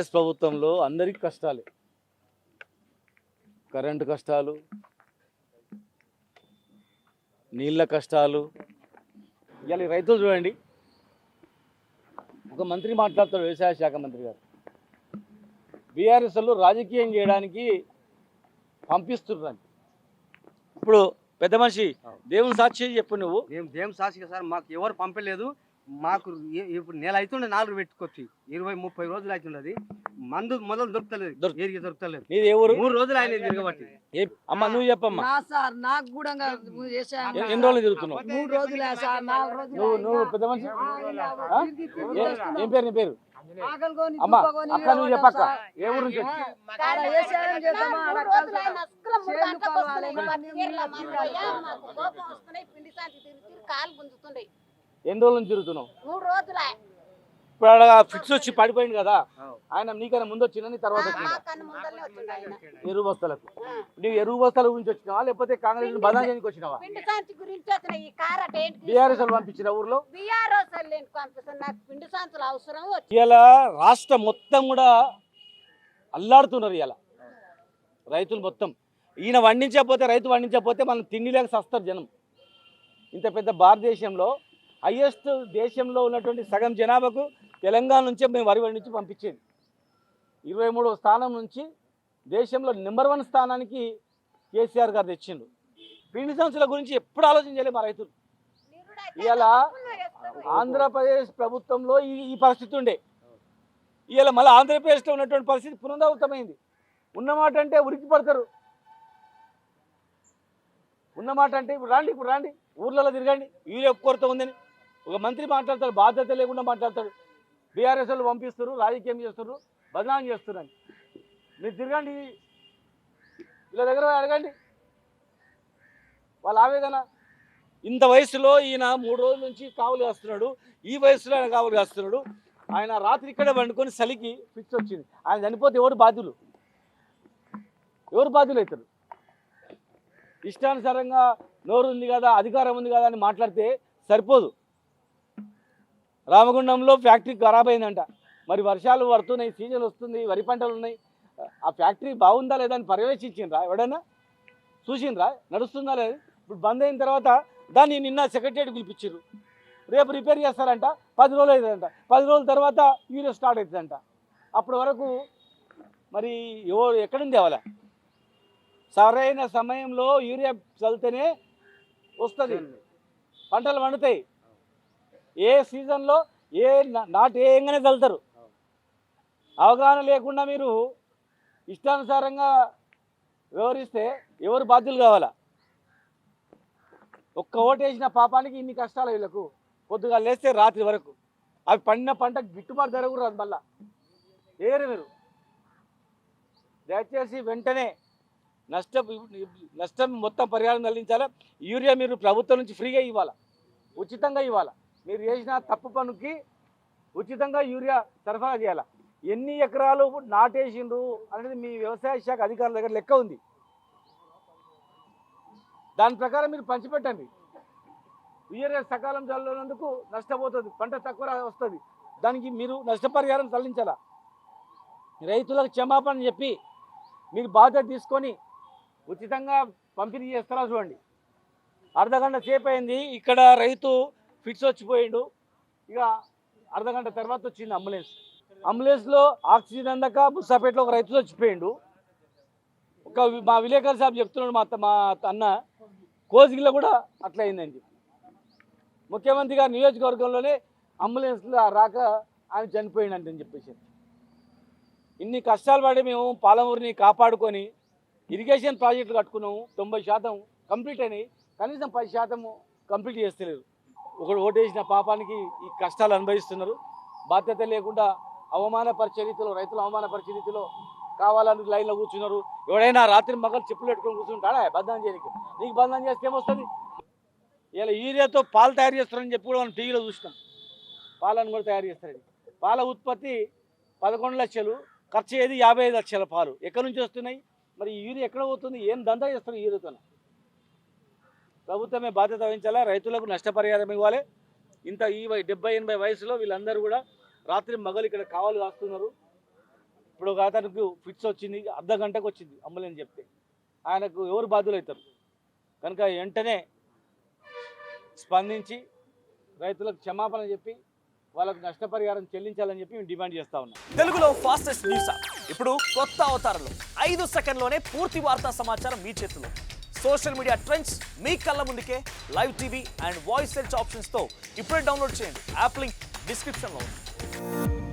BRS ప్రభుత్వంలో అందరికీ కష్టాలే, కరెంటు కష్టాలు, నీళ్ళ కష్టాలు. ఇవాళ రైతులు చూడండి, ఒక మంత్రి మాట్లాడతాడు, వ్యవసాయ శాఖ మంత్రి గారు, బీఆర్ఎస్ వాళ్ళు రాజకీయం చేయడానికి పంపిస్తున్నారు. ఇప్పుడు పెద్ద మనిషి దేవుని సాక్షి చెప్పు, నువ్వు దేవుని సాక్షిగా సార్ మాకు ఎవరు పంపలేదు. మాకు ఇప్పుడు నెల అవుతుండే 4 పెట్టుకొచ్చి 20-30 రోజులు అవుతున్నది. మందు మొదలు దొరుకుతలేదు, ఏరిగా దొరుకుతలేదు. నీది ఎవరు? 3 రోజులు ఆయన తిరగబట్టి. అమ్మ నువ్వు చెప్పమ్మా, నాకు కూడా ఎన్ని రోజులు తిరుగుతున్నావు? 3 రోజులే సార్, 4 రోజులు. నువ్వు పెద్ద మనిషి, ఏం పేరు? నీ పేరు? అమ్మా అక్క, నువ్వు చెప్పక్క, ఏ ఊరు నుంచి వచ్చి? ఎన్ని రోజుల నుంచి తిరుగుతున్నావు? 3 రోజులే. ఇప్పుడు అక్కడ ఫిక్స్ వచ్చి పడిపోయింది కదా, ఆయన నీకన్నా ముందు వచ్చిన నీ తర్వాత వచ్చిందా? ఎరువు బస్తాలకు. నువ్వు ఎరువు బస్తాల గురించి వచ్చినావా, లేకపోతే కాంగ్రెస్ బదనాలు చేయడానికి వచ్చినావా? బీఆర్ఎస్ వాళ్ళు పంపించిన ఊర్లో ఇలా రాష్ట్రం మొత్తం కూడా అల్లాడుతున్నారు. ఇలా రైతులు మొత్తం, ఈయన వండించకపోతే, రైతు వండించకపోతే మనం తిండి లేక సస్తారు జనం. ఇంత పెద్ద భారతదేశంలో హైయెస్ట్ దేశంలో ఉన్నటువంటి సగం జనాభాకు తెలంగాణ నుంచే మేము వరి పండించి పంపించేది. 23వ స్థానం నుంచి దేశంలో నెంబర్ 1 స్థానానికి కేసీఆర్ గారు తెచ్చిండు. పిండి సంస్థల గురించి ఎప్పుడు ఆలోచించలేదు మా రైతులు. ఇలా ఆంధ్రప్రదేశ్ ప్రభుత్వంలో ఈ పరిస్థితి ఉండే, ఇలా మళ్ళీ ఆంధ్రప్రదేశ్లో ఉన్నటువంటి పరిస్థితి పునరావృతమైంది. ఉన్నమాట అంటే ఉరికి పడతారు, ఉన్నమాట అంటే ఇప్పుడు రాండి ఊర్లలో తిరగండి, వీళ్ళు ఒప్పుకోరుతో ఉందని ఒక మంత్రి మాట్లాడతాడు, బాధ్యత లేకుండా మాట్లాడతాడు. బీఆర్ఎస్ వాళ్ళు పంపిస్తారు, రాజకీయం చేస్తున్నారు, బదనాం చేస్తున్నారు. మీరు తిరగండి, వీళ్ళ దగ్గర అడగండి వాళ్ళ ఆవేదన. ఇంత వయసులో ఈయన 3 రోజుల నుంచి కావులు కాస్తున్నాడు, ఈ వయసులో ఆయన కావులు కాస్తున్నాడు. ఆయన రాత్రి ఇక్కడే వండుకొని చలికి ఫిక్స్ వచ్చింది. ఆయన చనిపోతే ఎవరు బాధ్యులు అవుతారు? ఇష్టానుసారంగా నోరు ఉంది కదా, అధికారం ఉంది కదా అని మాట్లాడితే సరిపోదు. రామగుండంలో ఫ్యాక్టరీ ఖరాబ్ అయిందంట, మరి వర్షాలు పడుతున్నాయి, సీజన్ వస్తుంది, వరి పంటలు ఉన్నాయి. ఆ ఫ్యాక్టరీ బాగుందా లేదా అని పర్యవేక్షించిండ్రా? ఎవడైనా చూసిండ్రా? నడుస్తుందా లేదా? ఇప్పుడు బంద్ అయిన తర్వాత దాన్ని నిన్న సెక్రటరియట్ పిలిపించారు, రేపు రిపేర్ చేస్తారంట, 10 రోజులు అవుతుందంట. 10 రోజుల తర్వాత యూరియా స్టార్ట్ అవుతుందంట. అప్పటి వరకు మరి ఎక్కడుంది అవ్వాల? సరైన సమయంలో యూరియా చల్లితేనే వస్తుంది, పంటలు పండుతాయి. ఏ సీజన్లో నాటు వేయంగానే చల్లుతారు. అవగాహన లేకుండా మీరు ఇష్టానుసారంగా వ్యవహరిస్తే ఎవరు బాధ్యులు కావాలా? ఒక్క ఓటేసిన పాపానికి ఇన్ని కష్టాలు వీళ్ళకు. పొద్దుగా లేస్తే రాత్రి వరకు అవి పండిన పంట గిట్టుబాటు ధర కూడా రాదు. మళ్ళా మీరు దయచేసి వెంటనే నష్టం మొత్తం పరిహారం చెల్లించాలి. యూరియా మీరు ప్రభుత్వం నుంచి ఫ్రీగా ఇవ్వాలా, ఉచితంగా ఇవ్వాలా. మీరు చేసిన తప్పు పనికి ఉచితంగా యూరియా సరఫరా చేయాలా. ఎన్ని ఎకరాలు నాటేసిండ్రు అనేది మీ వ్యవసాయ శాఖ అధికారుల దగ్గర లెక్క ఉంది, దాని ప్రకారం మీరు పంచిపెట్టండి. యూరియా సకాలం చల్లినందుకు నష్టపోతుంది, పంట తక్కువ వస్తుంది, దానికి మీరు నష్టపరిహారం చెల్లించాలా. రైతులకు క్షమాపణ చెప్పి మీరు బాధ్యత తీసుకొని ఉచితంగా పంపిణీ చేస్తారా చూడండి. అర్ధగంట సేపు అయింది, ఇక్కడ రైతు ఫిట్స్ వచ్చిపోయిండు. ఇక అర్ధగంట తర్వాత వచ్చింది అంబులెన్స్లో ఆక్సిజన్ అందక బుస్సాపేటలో ఒక రైతు చచ్చిపోయిండు. మా విలేకరు సాబ్ చెప్తున్నాడు, మా అన్న కోసిగిలో కూడా అట్లా అయిందని చెప్పి. ముఖ్యమంత్రి గారి నియోజకవర్గంలోనే అంబులెన్స్లో రాక ఆయన చనిపోయిండు అని చెప్పేసి. ఇన్ని కష్టాలు పడి మేము పాలమూరుని కాపాడుకొని ఇరిగేషన్ ప్రాజెక్టులు కట్టుకున్నాము. 90% కంప్లీట్ అయినాయి, కనీసం 10% కంప్లీట్ చేస్తలేరు. ఒకడు ఓటేసిన పాపానికి ఈ కష్టాలు అనుభవిస్తున్నారు. బాధ్యత లేకుండా అవమానపరిచే రీతిలో, రైతులు అవమానపరిచే రీతిలో కావాలని లైన్లో కూర్చున్నారు. ఎవడైనా రాత్రి మగలు చెప్పులు పెట్టుకొని కూర్చుంటాడా బంధనం చేయడానికి? నీకు బంధనం చేస్తే ఏమొస్తుంది? ఇలా యూరియాతో పాలు తయారు చేస్తారని చెప్పి కూడా మనం టీవీలో చూసినాం. పాలను కూడా తయారు చేస్తారని. పాల ఉత్పత్తి 11 లక్షలు, ఖర్చు అయ్యేది 55 లక్షల పాలు. ఎక్కడి నుంచి వస్తున్నాయి? మరి యూరియా ఎక్కడ పోతుంది? ఏం దందా చేస్తారు యూరియాతో? ప్రభుత్వమే బాధ్యత వహించాలా, రైతులకు నష్టపరిహారం ఇవ్వాలి. ఇంత ఈ 70-80 వయసులో వీళ్ళందరూ కూడా రాత్రి మగలు ఇక్కడ కావాలి కాస్తున్నారు. ఇప్పుడు ఒక అతనికి ఫిట్స్ వచ్చింది, అర్ధ గంటకు వచ్చింది అంబులెన్స్ చెప్తే, ఆయనకు ఎవరు బాధ్యులు అవుతారు? కనుక వెంటనే స్పందించి రైతులకు క్షమాపణ చెప్పి వాళ్ళకు నష్టపరిహారం చెల్లించాలని చెప్పి మేము డిమాండ్ చేస్తా ఉన్నాం. తెలుగులో ఫాస్టెస్ట్ న్యూస్ యాప్ ఇప్పుడు కొత్త అవతారంలో 5 సెకండ్లోనే పూర్తి వార్తా సమాచారం మీ చేతిలో. సోషల్ మీడియా ట్రెండ్స్ మీ కళ్ళ ముందుకే live TV and voice search ఆప్షన్స్తో ఇప్పుడే డౌన్లోడ్ చేయండి. యాప్ లింక్ డిస్క్రిప్షన్లో ఉంది.